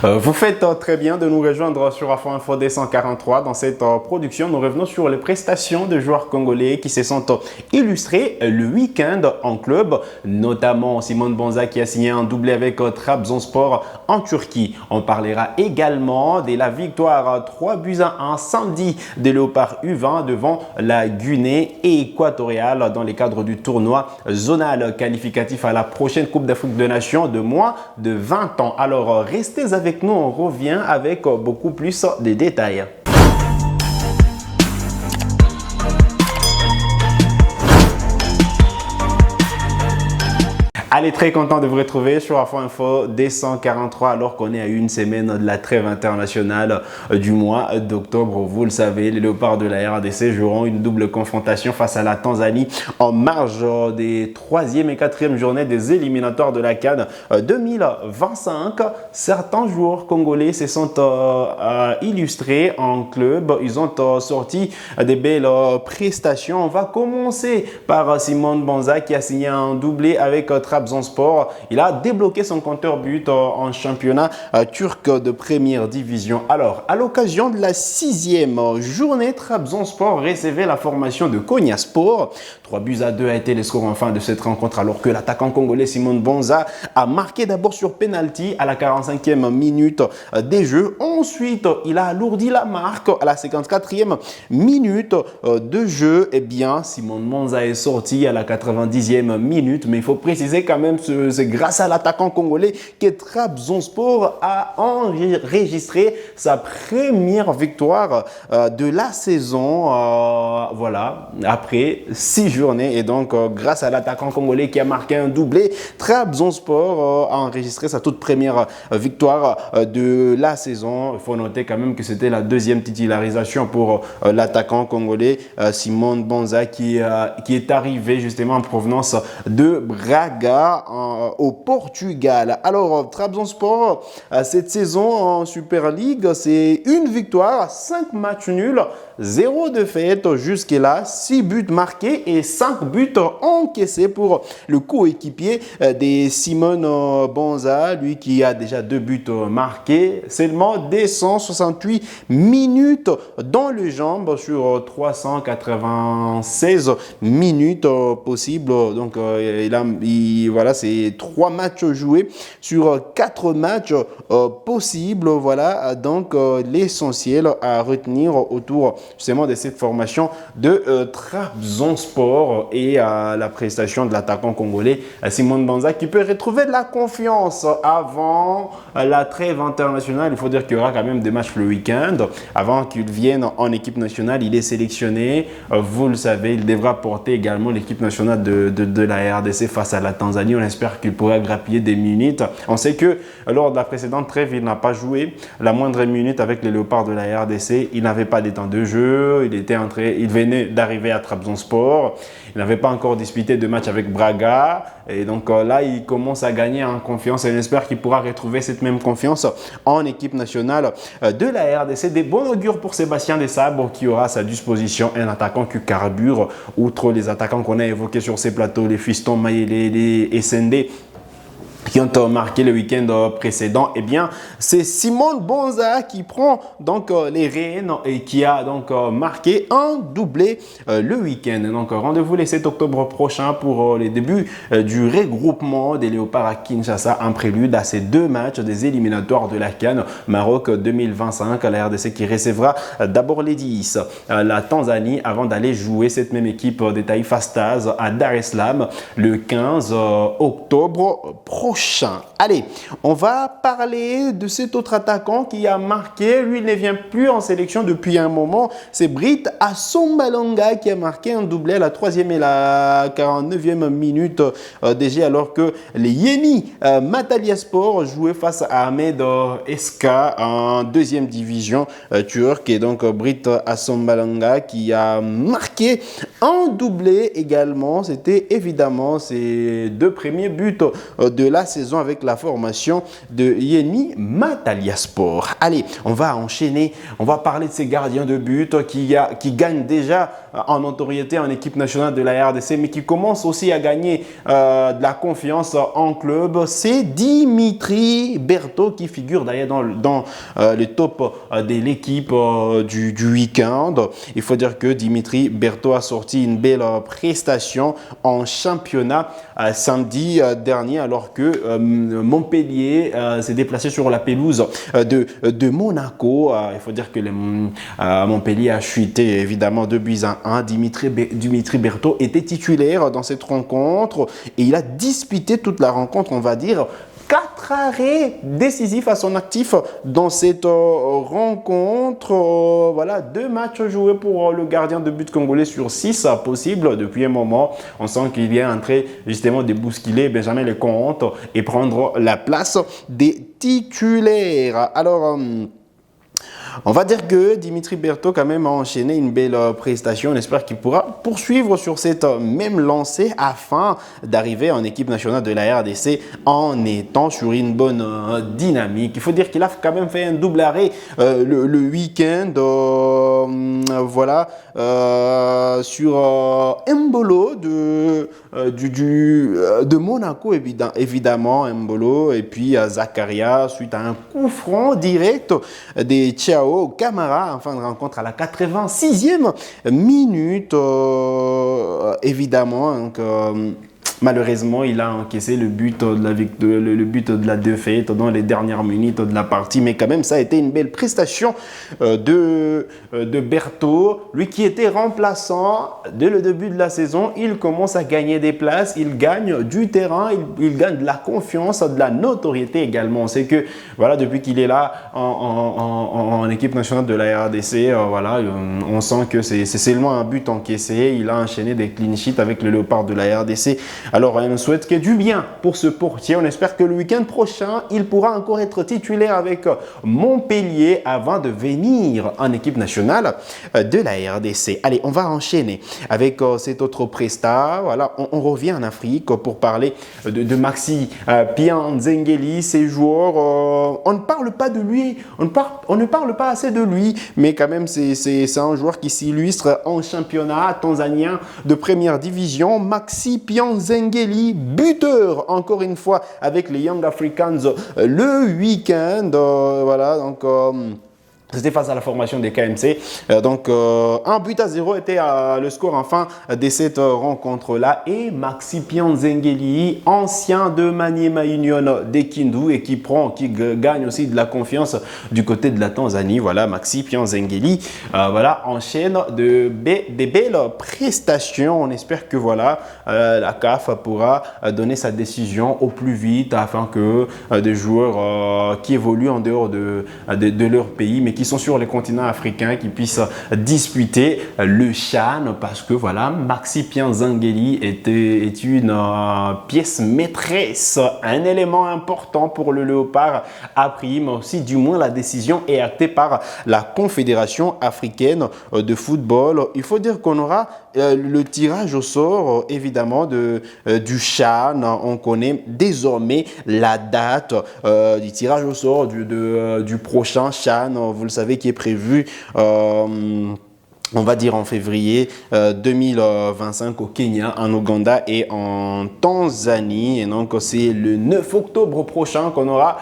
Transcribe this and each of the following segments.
Vous faites très bien de nous rejoindre sur Afro Info D143. Dans cette production, nous revenons sur les prestations de joueurs congolais qui se sont illustrés le week-end en club, notamment Simone Banza qui a signé un doublé avec Trabzonspor en Turquie. On parlera également de la victoire 3-1 samedi des Léopards U20 devant la Guinée équatoriale dans le cadre du tournoi zonal qualificatif à la prochaine Coupe d'Afrique des Nations de moins de 20 ans. Alors, restez avec nous, on revient avec beaucoup plus de détails. Allez, très content de vous retrouver sur Afro Info D143 alors qu'on est à une semaine de la trêve internationale du mois d'octobre. Vous le savez, les Léopards de la RDC joueront une double confrontation face à la Tanzanie en marge des 3e et 4e journées des éliminatoires de la CAN 2025. Certains joueurs congolais se sont illustrés en club. Ils ont sorti des belles prestations. On va commencer par Simone Banza qui a signé un doublé avec Trabzonspor. Il a débloqué son compteur but en championnat turc de première division. Alors, à l'occasion de la 6e journée, Trabzonspor recevait la formation de Konyaspor. 3-2 a été le score en fin de cette rencontre alors que l'attaquant congolais Simone Banza a marqué d'abord sur penalty à la 45e minute des jeux. Ensuite, il a alourdi la marque à la 54e minute de jeu. Eh bien, Simone Banza est sorti à la 90e minute, mais il faut préciser quand même que c'est grâce à l'attaquant congolais que Trabzonspor a enregistré sa première victoire de la saison. Voilà, après 6 journées. Et donc, grâce à l'attaquant congolais qui a marqué un doublé, Trabzonspor a enregistré sa toute première victoire de la saison. Il faut noter quand même que c'était la 2e titularisation pour l'attaquant congolais Simone Banza qui est arrivé justement en provenance de Braga au Portugal. Alors, Trabzonspor, cette saison en Super League, c'est une victoire, 5 matchs nuls, 0 défaite jusque-là, 6 buts marqués et 5 buts encaissés pour le coéquipier de Simone Banza, lui qui a déjà 2 buts marqués, seulement 268 minutes dans les jambes sur 396 minutes possibles. Donc, voilà, c'est 3 matchs joués sur 4 matchs possibles. Voilà, donc l'essentiel à retenir autour justement de cette formation de Trabzonspor et la prestation de l'attaquant congolais Simone Banza qui peut retrouver de la confiance avant la trêve internationale. Il faut dire qu'il y aura quand même des matchs le week-end avant qu'il vienne en équipe nationale. Il est sélectionné, vous le savez, il devra porter également l'équipe nationale de la RDC face à la Tanzanie. On espère qu'il pourra grappiller des minutes. On sait que lors de la précédente trêve, il n'a pas joué la moindre minute avec les Léopards de la RDC. Il n'avait pas des temps de jeu. Il venait d'arriver à Trabzonspor. Il n'avait pas encore disputé de match avec Braga. Et donc là, il commence à gagner en confiance. Et on espère qu'il pourra retrouver cette même confiance en équipe nationale de la RDC. Des bons augures pour Sébastien Desabre qui aura à sa disposition un attaquant qui carbure. Outre les attaquants qu'on a évoqués sur ces plateaux, les Fiston Mayele et Sendé, qui ont marqué le week-end précédent, eh bien, c'est Simone Banza qui prend donc les rênes et qui a donc marqué un doublé le week-end. Donc, rendez-vous le 7 octobre prochain pour les débuts du regroupement des Léopards à Kinshasa, en prélude à ces 2 matchs des éliminatoires de la CAN Maroc 2025. La RDC qui recevra d'abord les 10, la Tanzanie, avant d'aller jouer cette même équipe des Taïfa Stars à Dar es Salaam le 15 octobre prochain. Allez, on va parler de cet autre attaquant qui a marqué. Lui, il ne vient plus en sélection depuis un moment. C'est Britt Assombalonga qui a marqué un doublé à la 3e et la 49e minute déjà, alors que les Yeni Matalyaspor jouaient face à Ahmed Eska en 2e division turque. Et donc, Britt Assombalonga qui a marqué en doublé également. C'était évidemment ses 2 premiers buts de la saison avec la formation de Yeni Malatyaspor. Allez, on va enchaîner, on va parler de ces gardiens de but qui gagnent déjà en notoriété en équipe nationale de la RDC, mais qui commencent aussi à gagner de la confiance en club. C'est Dimitri Berthaud qui figure d'ailleurs dans le top de l'équipe du week-end. Il faut dire que Dimitri Berthaud a sorti une belle prestation en championnat samedi dernier, alors que Montpellier s'est déplacé sur la pelouse de Monaco. Il faut dire que Montpellier a chuté évidemment 2-1. Dimitri Berthaud était titulaire dans cette rencontre et il a disputé toute la rencontre, on va dire. 4 arrêts décisifs à son actif dans cette rencontre. Voilà, 2 matchs joués pour le gardien de but congolais sur 6 possibles. Depuis un moment, on sent qu'il vient entrer justement de bousculer Benjamin Lecomte et prendre la place des titulaires. Alors, on va dire que Dimitri Berthaud quand même a enchaîné une belle prestation. On espère qu'il pourra poursuivre sur cette même lancée afin d'arriver en équipe nationale de la RDC en étant sur une bonne dynamique. Il faut dire qu'il a quand même fait un double arrêt le week-end voilà, sur Mbolo de Monaco évidemment, Mbolo, et puis Zakaria suite à un coup franc direct des Thiago Camara en fin de rencontre à la 86e minute évidemment. Donc, malheureusement, il a encaissé le but de la défaite dans les dernières minutes de la partie. Mais quand même, ça a été une belle prestation de Berthaud. Lui qui était remplaçant dès le début de la saison, il commence à gagner des places. Il gagne du terrain, il gagne de la confiance, de la notoriété également. On sait que voilà, depuis qu'il est là en équipe nationale de la RDC, voilà, on sent que c'est seulement un but encaissé. Il a enchaîné des clean sheets avec le Léopard de la RDC. Alors, on souhaite que du bien pour ce portier. On espère que le week-end prochain, il pourra encore être titulaire avec Montpellier avant de venir en équipe nationale de la RDC. Allez, on va enchaîner avec cet autre prestat. Voilà, on revient en Afrique pour parler de Maxi Pianzengeli. Ces joueurs, on ne parle pas de lui, on ne parle pas assez de lui, mais quand même, c'est un joueur qui s'illustre en championnat tanzanien de première division. Maxi Pianzengeli, buteur encore une fois avec les Young Africans le week-end. Voilà, donc c'était face à la formation des KMC. Donc, 1-0 était le score en fin de cette rencontre-là. Et Maxi Pianzengeli, ancien de Maniema Union des Kindu et qui gagne aussi de la confiance du côté de la Tanzanie. Voilà, Maxi Pianzengeli voilà, enchaîne des belles prestations. On espère que voilà, la CAF pourra donner sa décision au plus vite afin que des joueurs qui évoluent en dehors de leur pays, mais qui sont sur les continents africains, qui puissent disputer le CHAN, parce que voilà, Maxi Pianzengeli est une pièce maîtresse, un élément important pour le Léopard a pris, mais aussi du moins la décision est actée par la Confédération africaine de football. Il faut dire qu'on aura le tirage au sort évidemment du CHAN. On connaît désormais la date du tirage au sort du prochain CHAN, vous le savez, qui est prévu on va dire en février 2025 au Kenya, en Ouganda et en Tanzanie. Et donc c'est le 9 octobre prochain qu'on aura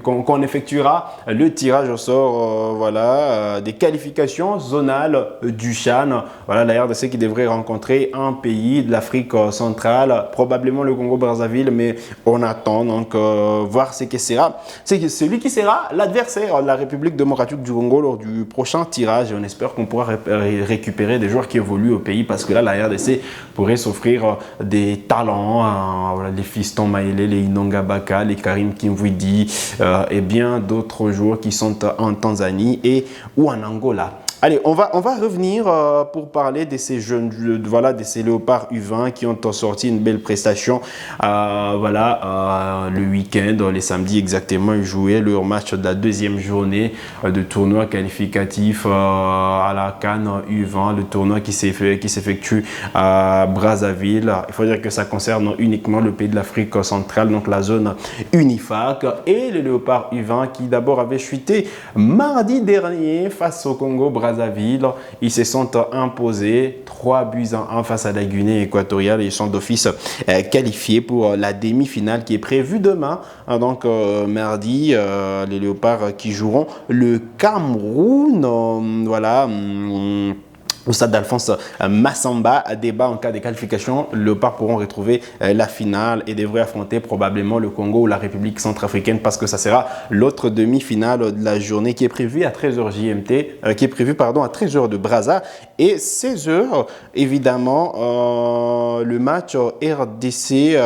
qu'on effectuera le tirage au sort voilà, des qualifications zonales du CHAN. Voilà, la RDC qui devrait rencontrer un pays de l'Afrique centrale, probablement le Congo-Brazzaville, mais on attend donc voir ce que sera. C'est celui qui sera l'adversaire de la République démocratique du Congo lors du prochain tirage. Et on espère qu'on pourra récupérer des joueurs qui évoluent au pays, parce que là, la RDC pourrait s'offrir des talents, voilà, les Fiston Maïlé, les Inonga Baka, les Karim Kimvidi et bien d'autres joueurs qui sont en Tanzanie ou en Angola. Allez, on va revenir pour parler de ces jeunes, voilà, de ces léopards U20 qui ont sorti une belle prestation. Le week-end, les samedis exactement, ils jouaient leur match de la deuxième journée de tournoi qualificatif à la CAN U20, le tournoi qui s'effectue à Brazzaville. Il faut dire que ça concerne uniquement le pays de l'Afrique centrale, donc la zone UNIFAC, et les léopards U20 qui d'abord avaient chuté mardi dernier face au Congo-Brazzaville. Ils se sont imposés 3-1 face à la Guinée équatoriale et ils sont d'office qualifiés pour la demi-finale qui est prévue demain. Donc mardi, les léopards qui joueront le Cameroun. Au stade d'Alphonse Massamba, débat en cas de qualification, les léopards pourront retrouver la finale et devraient affronter probablement le Congo ou la République centrafricaine parce que ça sera l'autre demi-finale de la journée qui est prévue à 13h GMT, qui est prévue à 13h de Brazza et 16h évidemment le match RDC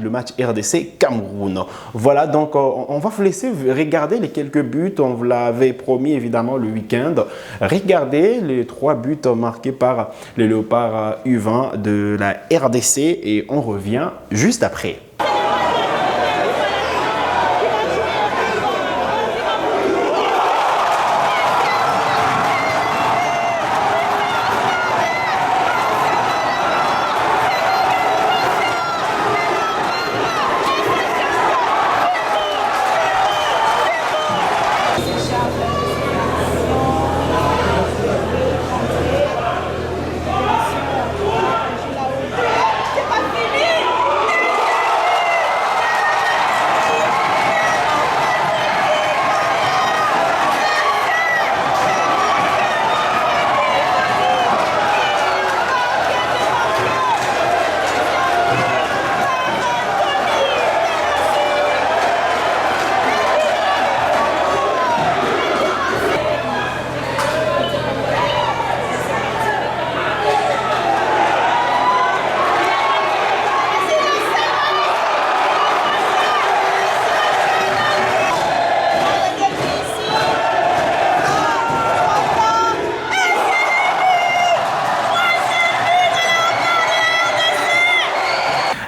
le match RDC Cameroun. Voilà, donc on va vous laisser regarder les quelques buts, on vous l'avait promis évidemment le week-end. Regardez les 3 buts marqués par les léopards U20 de la RDC et on revient juste après.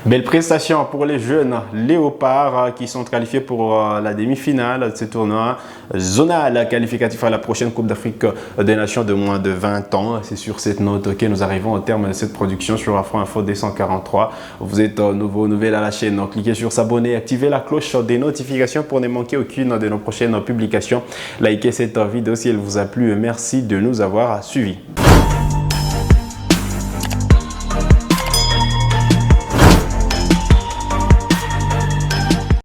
Belle prestation pour les jeunes léopards qui sont qualifiés pour la demi-finale de ce tournoi zonal qualificatif à la prochaine Coupe d'Afrique des Nations de moins de 20 ans. C'est sur cette note que nous arrivons au terme de cette production sur Afro Info 243. Vous êtes nouveau ou nouvelle à la chaîne, donc cliquez sur s'abonner, activez la cloche des notifications pour ne manquer aucune de nos prochaines publications. Likez cette vidéo si elle vous a plu. Merci de nous avoir suivis.